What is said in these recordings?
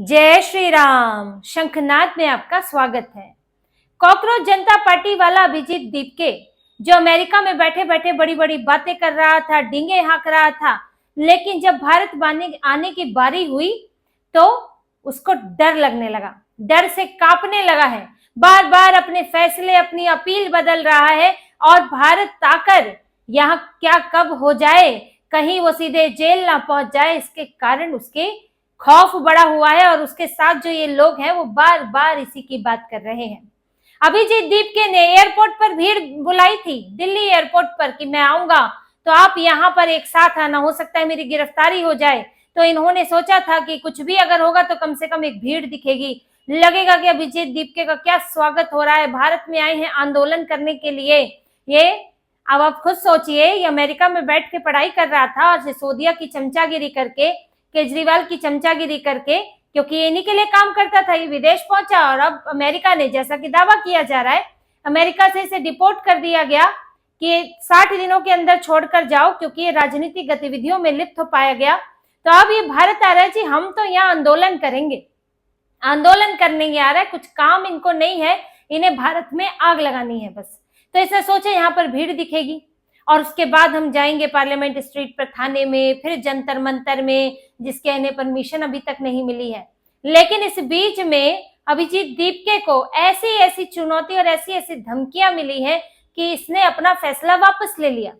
जय श्री राम। शंखनाद में आपका स्वागत है। कॉकरोच जनता पार्टी वाला अभिजीत दीपके जो अमेरिका में बैठे बैठे बड़ी बड़ी बातें कर रहा था, डींगे हाँक रहा था, लेकिन जब भारत आने की बारी हुई तो उसको डर लगने लगा, डर से कांपने लगा है। बार बार अपने फैसले, अपनी अपील बदल रहा है और भारत आकर यहाँ क्या कब हो जाए, कहीं वो सीधे जेल ना पहुंच जाए, इसके कारण उसके खौफ बढ़ा हुआ है। और उसके साथ जो ये लोग हैं वो बार बार इसी की बात कर रहे हैं। अभिजीत दीपके ने एयरपोर्ट पर भीड़ बुलाई थी, दिल्ली एयरपोर्ट पर, कि मैं आऊंगा तो आप यहाँ पर एक साथ आना, हो सकता है मेरी गिरफ्तारी हो जाए। तो इन्होंने सोचा था कि कुछ भी अगर होगा तो कम से कम एक भीड़ दिखेगी, लगेगा कि अभिजीत दीपके का क्या स्वागत हो रहा है, भारत में आए हैं आंदोलन करने के लिए। ये अब आप खुद सोचिए, ये अमेरिका में बैठ के पढ़ाई कर रहा था और सिसोदिया की चमचागिरी करके, केजरीवाल की चमचागिरी करके, क्योंकि ये इन्हीं के लिए काम करता था, ये विदेश पहुंचा और अब अमेरिका ने, जैसा कि दावा किया जा रहा है, अमेरिका से इसे डिपोर्ट कर दिया गया कि 60 दिनों के अंदर छोड़कर जाओ, क्योंकि ये राजनीतिक गतिविधियों में लिप्त हो पाया गया। तो अब ये भारत आ रहा है जी, हम तो यहाँ आंदोलन करेंगे, आंदोलन करने आ रहा है, कुछ काम इनको नहीं है, इन्हें भारत में आग लगानी है बस। तो इसने सोचा यहाँ पर भीड़ दिखेगी और उसके बाद हम जाएंगे पार्लियामेंट स्ट्रीट पर थाने में, फिर जंतर मंतर में, जिसके इन्हें परमिशन अभी तक नहीं मिली है। लेकिन इस बीच में अभिजीत दीपके को ऐसी ऐसी चुनौती और ऐसी ऐसी धमकियां मिली हैं कि इसने अपना फैसला वापस ले लिया।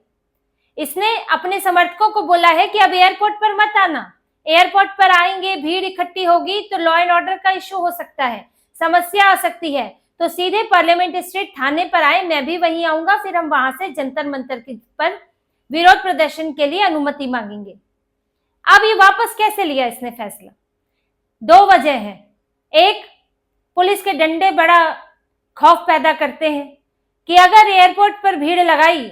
इसने अपने समर्थकों को बोला है कि अब एयरपोर्ट पर मत आना, एयरपोर्ट पर आएंगे, भीड़ इकट्ठी होगी तो लॉ एंड ऑर्डर का इश्यू हो सकता है, समस्या आ सकती है, तो सीधे पार्लियामेंट स्ट्रीट थाने पर आए, मैं भी वहीं आऊंगा, फिर हम वहां से जंतर मंतर पर विरोध प्रदर्शन के लिए अनुमति मांगेंगे। अब ये वापस कैसे लिया इसने फैसला? दो वजह है। एक, पुलिस के डंडे बड़ा खौफ पैदा करते हैं कि अगर एयरपोर्ट पर भीड़ लगाई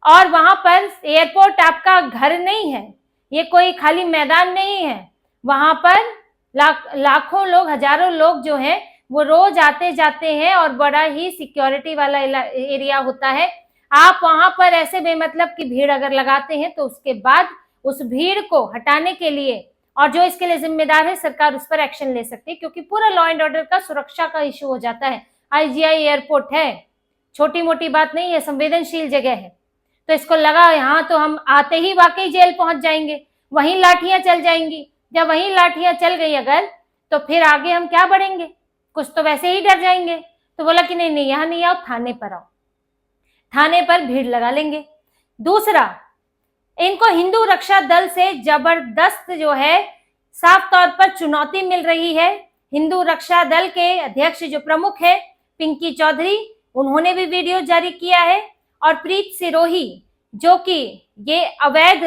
और वहां पर, एयरपोर्ट आपका घर नहीं है, ये कोई खाली मैदान नहीं है, वहां पर लाखों लोग, हजारों लोग जो हैं वो रोज आते जाते हैं और बड़ा ही सिक्योरिटी वाला एरिया होता है। आप वहां पर ऐसे बेमतलब की भीड़ अगर लगाते हैं तो उसके बाद उस भीड़ को हटाने के लिए, और जो इसके लिए जिम्मेदार है सरकार, उस पर एक्शन ले सकती है, क्योंकि पूरा लॉ एंड ऑर्डर का, सुरक्षा का इश्यू हो जाता है। आईजीआई एयरपोर्ट है, छोटी मोटी बात नहीं है, संवेदनशील जगह है। तो इसको लगा यहाँ तो हम आते ही वाकई जेल पहुंच जाएंगे, वहीं लाठियां चल जाएंगी। जब वहीं लाठियां चल गई अगर, तो फिर आगे हम क्या बढ़ेंगे, कुछ तो वैसे ही डर जाएंगे। तो बोला कि नहीं नहीं, यहाँ नहीं आओ, थाने पर आओ, थाने पर भीड़ लगा लेंगे। दूसरा, इनको हिंदू रक्षा दल से जबरदस्त जो है साफ तौर पर चुनौती मिल रही है। हिंदू रक्षा दल के अध्यक्ष जो प्रमुख है पिंकी चौधरी, उन्होंने भी वीडियो जारी किया है, और प्रीत सिरोही जो कि ये अवैध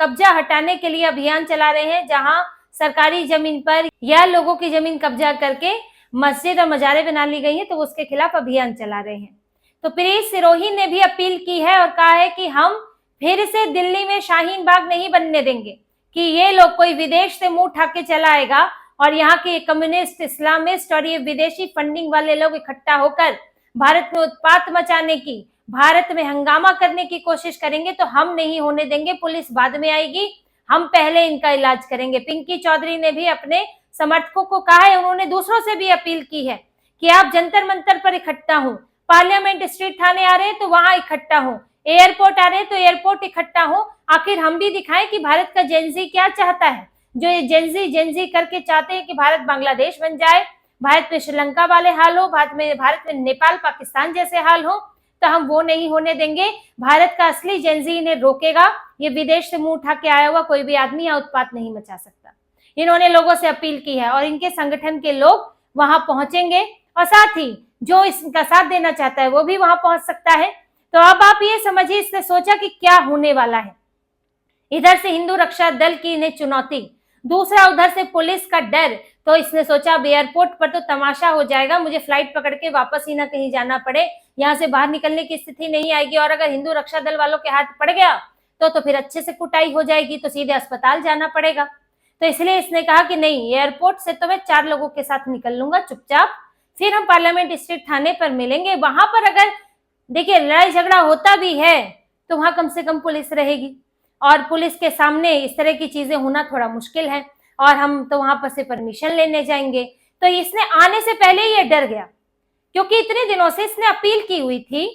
कब्जा हटाने के लिए अभियान चला रहे हैं, जहां सरकारी जमीन पर या लोगों की जमीन कब्जा करके मस्जिद और मजारे बना ली गई है, तो उसके खिलाफ अभियान चला रहे हैं। तो प्रीत सिरोही ने भी अपील की है और कहा है कि हम फिर से दिल्ली में शाहीन बाग नहीं बनने देंगे, कि ये लोग कोई विदेश से मुंह उठा के चला आएगा और यहाँ के कम्युनिस्ट, इस्लामिस्ट और ये विदेशी फंडिंग वाले लोग इकट्ठा होकर भारत में उत्पात मचाने की, भारत में हंगामा करने की कोशिश करेंगे, तो हम नहीं होने देंगे। पुलिस बाद में आएगी, हम पहले इनका इलाज करेंगे। पिंकी चौधरी ने भी अपने समर्थकों को कहा है, उन्होंने दूसरों से भी अपील की है कि आप जंतर मंतर पर इकट्ठा हो, पार्लियामेंट स्ट्रीट थाने आ रहे हैं तो वहां इकट्ठा हो, एयरपोर्ट आ रहे हैं तो एयरपोर्ट इकट्ठा हो। आखिर हम भी दिखाएं कि भारत का जेनजी क्या चाहता है। जो ये जेनजी करके चाहते हैं कि भारत बांग्लादेश बन जाए, भारत में श्रीलंका वाले हाल हो, भारत में नेपाल पाकिस्तान जैसे हाल हो, तो हम वो नहीं होने देंगे। भारत का असली जेनजी इन्हें रोकेगा, ये विदेश से मुंह उठा के आया हुआ कोई भी आदमी यहाँ उत्पात नहीं मचा सकता। इन्होंने लोगों से अपील की है और इनके संगठन के लोग वहां पहुंचेंगे, और साथ ही जो इसका साथ देना चाहता है वो भी वहां पहुंच सकता है। तो अब आप ये समझिए, इसने सोचा कि क्या होने वाला है। इधर से हिंदू रक्षा दल की इन्हें चुनौती, दूसरा उधर से पुलिस का डर। तो इसने सोचा अब एयरपोर्ट पर तो तमाशा हो जाएगा, मुझे फ्लाइट पकड़ के वापस ही ना कहीं जाना पड़े, यहाँ से बाहर निकलने की स्थिति नहीं आएगी, और अगर हिंदू रक्षा दल वालों के हाथ पड़ गया तो फिर अच्छे से कुटाई हो जाएगी, तो सीधे अस्पताल जाना पड़ेगा। तो इसलिए इसने कहा कि नहीं, एयरपोर्ट से तो मैं 4 लोगों के साथ निकल लूंगा चुपचाप, फिर हम पार्लियामेंट स्ट्रीट थाने पर मिलेंगे। वहां पर अगर देखिए लड़ाई झगड़ा होता भी है तो वहां कम से कम पुलिस रहेगी, और पुलिस के सामने इस तरह की चीजें होना थोड़ा मुश्किल है। और हम तो वहां पर से परमिशन लेने जाएंगे। तो इसने आने से पहले ही ये डर गया, क्योंकि इतने दिनों से इसने अपील की हुई थी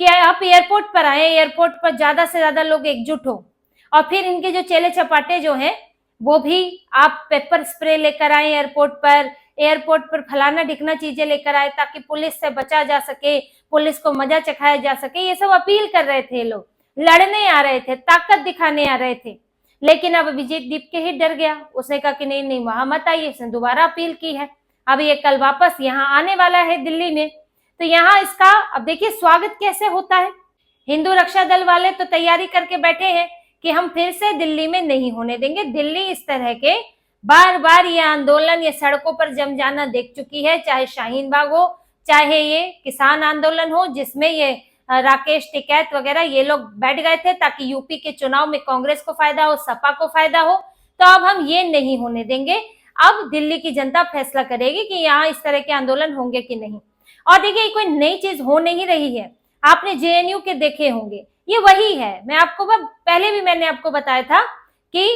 कि आप एयरपोर्ट पर आए, एयरपोर्ट पर ज्यादा से ज्यादा लोग एकजुट हो, और फिर इनके जो चेले चपाटे जो हैं वो भी आप पेपर स्प्रे लेकर आए एयरपोर्ट पर फलाना ढिकना चीजें लेकर आए ताकि पुलिस से बचा जा सके, पुलिस को मजा चखाया जा सके। ये सब अपील कर रहे थे, लोग लड़ने आ रहे थे, ताकत दिखाने आ रहे थे। लेकिन अब अभिजीत दीपके ही डर गया, उसने कहा कि नहीं नहीं वहां मत आइए। उसने दोबारा अपील की है, अब ये कल वापस यहाँ आने वाला है दिल्ली में। तो यहाँ इसका अब देखिए स्वागत कैसे होता है। हिंदू रक्षा दल वाले तो तैयारी करके बैठे हैं कि हम फिर से दिल्ली में नहीं होने देंगे। दिल्ली इस तरह के बार बार ये आंदोलन, ये सड़कों पर जम जाना देख चुकी है, चाहे शाहीन बाग हो, चाहे ये किसान आंदोलन हो जिसमें ये राकेश टिकैत वगैरह ये लोग बैठ गए थे ताकि यूपी के चुनाव में कांग्रेस को फायदा हो, सपा को फायदा हो। तो अब हम ये नहीं होने देंगे। अब दिल्ली की जनता फैसला करेगी कि यहाँ इस तरह के आंदोलन होंगे कि नहीं। और देखिए कोई नई चीज हो नहीं रही है, आपने जेएनयू के देखे होंगे, ये वही है। मैं आपको पहले भी मैंने आपको बताया था कि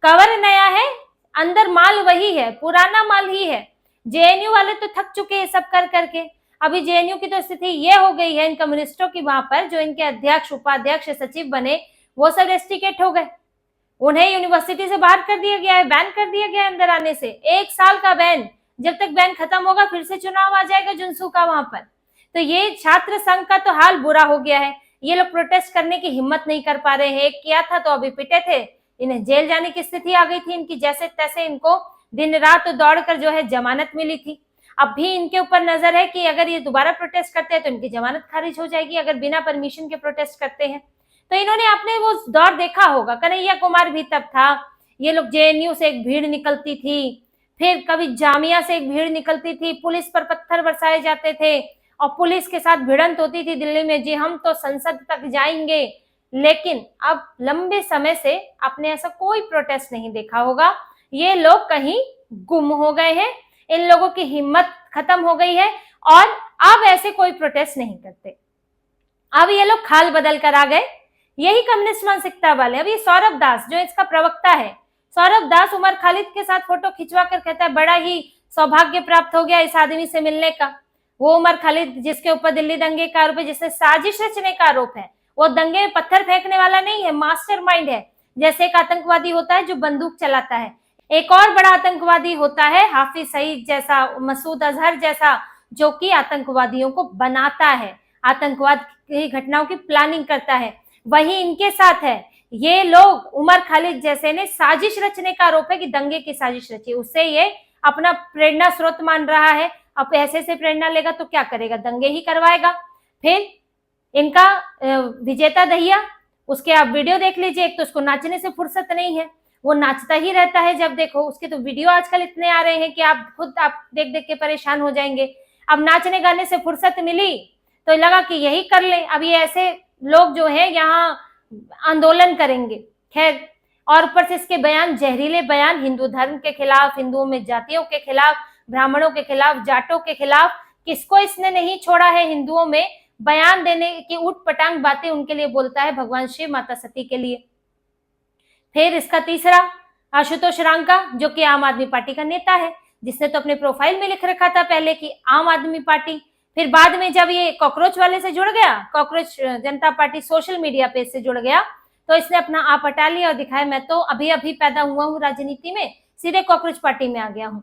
कवर नया है, अंदर माल वही है, पुराना माल ही है। जेएनयू वाले तो थक चुके हैं सब कर करके। अभी जेएनयू की तो स्थिति ये हो गई है इन कम्युनिस्टों की, वहां पर जो इनके अध्यक्ष, उपाध्यक्ष, सचिव बने वो सब रेस्टिकेट हो गए, उन्हें यूनिवर्सिटी से बाहर कर दिया गया है, बैन कर दिया गया है अंदर आने से। 1 साल का बैन, जब तक बैन खत्म होगा फिर से चुनाव आ जाएगा जुनसू का वहां पर। तो ये छात्र संघ का तो हाल बुरा हो गया है, ये लोग प्रोटेस्ट करने की हिम्मत नहीं कर पा रहे हैं। एक किया था तो अभी पिटे थे, इन्हें जेल जाने की स्थिति आ गई थी इनकी, जैसे तैसे इनको दिन रात दौड़कर जो है जमानत मिली थी। अब भी इनके ऊपर नजर है कि अगर ये दोबारा प्रोटेस्ट करते हैं तो इनकी जमानत खारिज हो जाएगी, अगर बिना परमिशन के प्रोटेस्ट करते हैं। तो इन्होंने आपने वो दौर देखा होगा, कन्हैया कुमार भी तब था, ये लोग जेएनयू से एक भीड़ निकलती थी, फिर कभी जामिया से एक भीड़ निकलती थी, पुलिस पर पत्थर बरसाए जाते थे और पुलिस के साथ भिड़ंत होती थी दिल्ली में, जी हम तो संसद तक जाएंगे। लेकिन अब लंबे समय से आपने ऐसा कोई प्रोटेस्ट नहीं देखा होगा, ये लोग कहीं गुम हो गए हैं, इन लोगों की हिम्मत खत्म हो गई है और अब ऐसे कोई प्रोटेस्ट नहीं करते। अब ये लोग खाल बदल कर आ गए, यही कम्युनिस्ट मानसिकता वाले। अब ये सौरभ दास जो इसका प्रवक्ता है, सौरभ दास उमर खालिद के साथ फोटो खिंचवा कर कहता है बड़ा ही सौभाग्य प्राप्त हो गया इस आदमी से मिलने का। वो उमर खालिद जिसके ऊपर दिल्ली दंगे का आरोप है, जिसने साजिश रचने का आरोप है, वो दंगे में पत्थर फेंकने वाला नहीं है, मास्टरमाइंड है। जैसे एक आतंकवादी होता है जो बंदूक चलाता है, एक और बड़ा आतंकवादी होता है हाफिज सईद जैसा, मसूद अजहर जैसा, जो कि आतंकवादियों को बनाता है, आतंकवाद की घटनाओं की प्लानिंग करता है। वही इनके साथ है, ये लोग उमर खालिद जैसे ने साजिश रचने का आरोप है कि दंगे की साजिश रची, उससे ये अपना प्रेरणा स्रोत मान रहा है। अब ऐसे से प्रेरणा लेगा तो क्या करेगा, दंगे ही करवाएगा। फिर इनका विजेता दहिया, उसके आप वीडियो देख लीजिए, एक तो उसको नाचने से फुर्सत नहीं है, वो नाचता ही रहता है जब देखो। उसके तो वीडियो आजकल इतने आ रहे हैं कि आप खुद आप देख देख के परेशान हो जाएंगे। अब नाचने गाने से फुर्सत मिली तो लगा कि यही कर ले। अब ये ऐसे लोग जो है यहाँ आंदोलन करेंगे, खैर। और ऊपर से इसके बयान, जहरीले बयान, हिंदू धर्म के खिलाफ, हिंदुओं में जातियों के खिलाफ, ब्राह्मणों के खिलाफ, जाटों के खिलाफ, किसको इसने नहीं छोड़ा है हिंदुओं में बयान देने की ऊट पटांग बातें उनके लिए बोलता है, भगवान शिव, माता सती के लिए। फिर इसका तीसरा, आशुतोष रांका जो कि आम आदमी पार्टी का नेता है, जिसने तो अपने प्रोफाइल में लिख रखा था पहले कि आम आदमी पार्टी। फिर बाद में जब ये कॉकरोच वाले से जुड़ गया, कॉकरोच जनता पार्टी सोशल मीडिया पेज से जुड़ गया, तो इसने अपना आप हटा लिया और दिखाया मैं तो अभी अभी पैदा हुआ हूँ राजनीति में, सीधे कॉकरोच पार्टी में आ गया हूँ।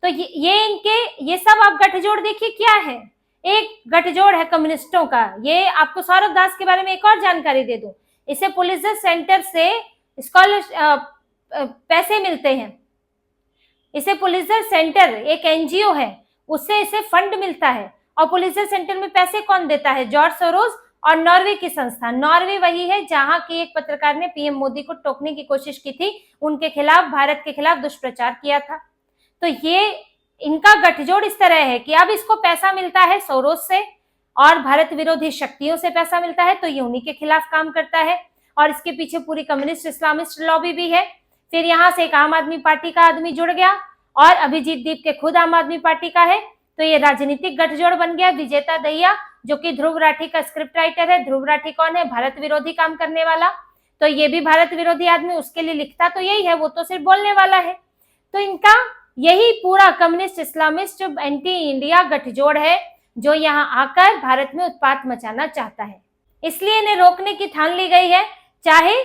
तो ये इनके ये सब आप गठजोड़ देखिए क्या है, एक गठजोड़ है कम्युनिस्टों का। ये आपको सौरभ दास के बारे में एक और जानकारी दे दूं, इसे पुलिसर सेंटर से स्कॉलर पैसे मिलते हैं, इसे पुलिसर सेंटर एक एनजीओ है, उससे इसे फंड मिलता है। और पुलिसर सेंटर में पैसे कौन देता है, जॉर्ज सोरोस और नॉर्वे की संस्था। नॉर्वे वही है जहां की एक पत्रकार ने पीएम मोदी को टोकने की कोशिश की थी, उनके खिलाफ, भारत के खिलाफ दुष्प्रचार किया था। तो ये इनका गठजोड़ इस तरह है कि अब इसको पैसा मिलता है सोरोस से और भारत विरोधी शक्तियों से पैसा मिलता है, तो ये उन्हीं के खिलाफ काम करता है। और इसके पीछे पूरी कम्युनिस्ट इस्लामिस्ट लॉबी भी है। फिर यहाँ से एक आम आदमी पार्टी का आदमी जुड़ गया और अभिजीत दीप के खुद आम आदमी पार्टी का है, तो ये राजनीतिक गठजोड़ बन गया। विजेता दहिया जो कि ध्रुव राठी का स्क्रिप्ट राइटर है, ध्रुव राठी कौन है, भारत विरोधी काम करने वाला, तो ये भी भारत विरोधी आदमी, उसके लिए लिखता तो यही है, वो तो सिर्फ बोलने वाला है। तो इनका यही पूरा कम्युनिस्ट इस्लामिस्ट एंटी इंडिया गठजोड़ है जो यहाँ आकर भारत में उत्पात मचाना चाहता है। इसलिए इन्हें रोकने की ठान ली गई है, चाहे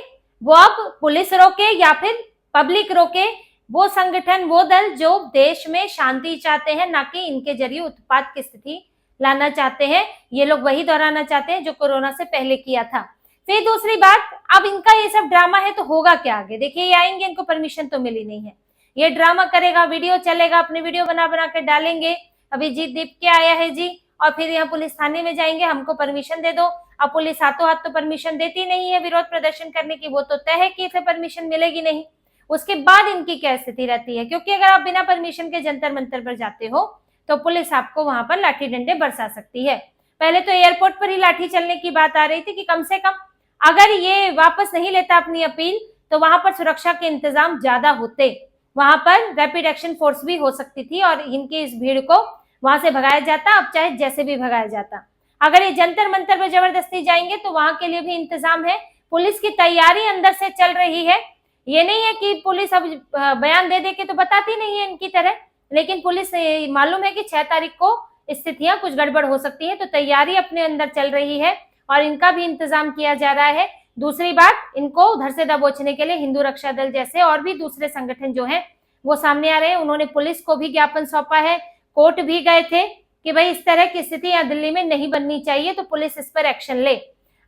वो अब पुलिस रोके या फिर पब्लिक रोके। वो संगठन, वो दल जो देश में शांति चाहते हैं, ना कि इनके जरिए उत्पात की स्थिति लाना चाहते हैं। ये लोग वही दोहराना चाहते हैं जो कोरोना से पहले किया था। फिर दूसरी बात, अब इनका ये सब ड्रामा है तो होगा क्या आगे? देखिए, ये आएंगे, इनको परमिशन तो मिली नहीं है, ये ड्रामा करेगा, वीडियो चलेगा, अपने वीडियो बना बना के डालेंगे, अभिजीत दीप के आया है जी, और फिर यहाँ पुलिस थाने में जाएंगे, हमको परमिशन दे दो। अब पुलिस हाथों हाथ तो परमिशन देती नहीं है विरोध प्रदर्शन करने की, वो तो तय है कि इसे परमिशन मिलेगी नहीं। उसके बाद इनकी क्या स्थिति रहती है, क्योंकि अगर आप बिना परमिशन के जंतर मंतर पर जाते हो तो पुलिस आपको वहां पर लाठी डंडे बरसा सकती है। पहले तो एयरपोर्ट पर ही लाठी चलने की बात आ रही थी कि कम से कम अगर ये वापस नहीं लेता अपनी अपील तो वहां पर सुरक्षा के इंतजाम ज्यादा होते, वहां पर रैपिड एक्शन फोर्स भी हो सकती थी और इनकी इस भीड़ को वहां से भगाया जाता, अब चाहे जैसे भी भगाया जाता। अगर ये जंतर मंतर पर जबरदस्ती जाएंगे तो वहां के लिए भी इंतजाम है, पुलिस की तैयारी अंदर से चल रही है। ये नहीं है कि पुलिस अब बयान दे दे के तो बताती नहीं है इनकी तरह, लेकिन पुलिस मालूम है कि 6 तारीख को स्थितियां कुछ गड़बड़ हो सकती है, तो तैयारी अपने अंदर चल रही है और इनका भी इंतजाम किया जा रहा है। दूसरी बात, इनको उधर से दबोचने के लिए हिंदू रक्षा दल जैसे और भी दूसरे संगठन जो हैं वो सामने आ रहे हैं। उन्होंने पुलिस को भी ज्ञापन सौंपा है, कोर्ट भी गए थे कि भाई इस तरह की स्थिति यहाँ दिल्ली में नहीं बननी चाहिए, तो पुलिस इस पर एक्शन ले।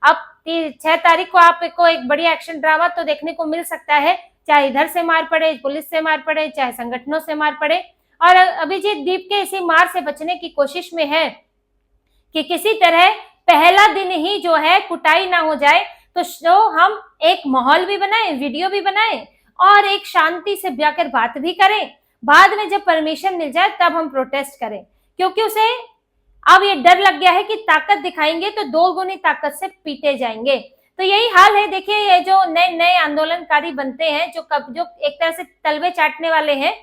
अब 6 तारीख को आपको एक बढ़िया एक्शन ड्रामा तो देखने को मिल सकता है, चाहे इधर से मार पड़े, पुलिस से मार पड़े, चाहे संगठनों से मार पड़े। और अभिजीत दीप के इसी मार से बचने की कोशिश में है कि किसी तरह पहला दिन ही जो है कुटाई ना हो जाए, तो हम एक माहौल भी बनाए, वीडियो भी बनाए और एक शांति से जाकर बात भी करें, बाद में जब परमिशन मिल जाए तब हम प्रोटेस्ट करें। क्योंकि उसे अब ये डर लग गया है कि ताकत दिखाएंगे तो 2 गुनी ताकत से पीटे जाएंगे। तो यही हाल है। देखिए, ये जो नए नए आंदोलनकारी बनते हैं जो एक तरह से तलवे चाटने वाले हैं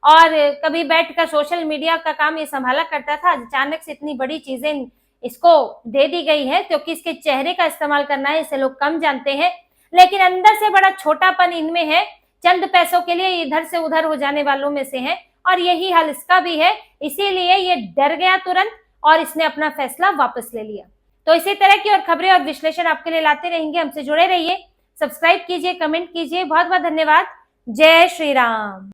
और कभी बैठकर सोशल मीडिया का काम ये संभाला करता था, अचानक से इतनी बड़ी चीजें इसको दे दी गई है क्योंकि इसके चेहरे का इस्तेमाल करना है, इसे लोग कम जानते हैं, लेकिन अंदर से बड़ा छोटापन इनमें है, चंद पैसों के लिए इधर से उधर हो जाने वालों में से है और यही हाल इसका भी है। इसीलिए ये डर गया तुरंत और इसने अपना फैसला वापस ले लिया। तो इसी तरह की और खबरें और विश्लेषण आपके लिए लाते रहेंगे, हमसे जुड़े रहिए, सब्सक्राइब कीजिए, कमेंट कीजिए। बहुत बहुत धन्यवाद। जय श्री राम।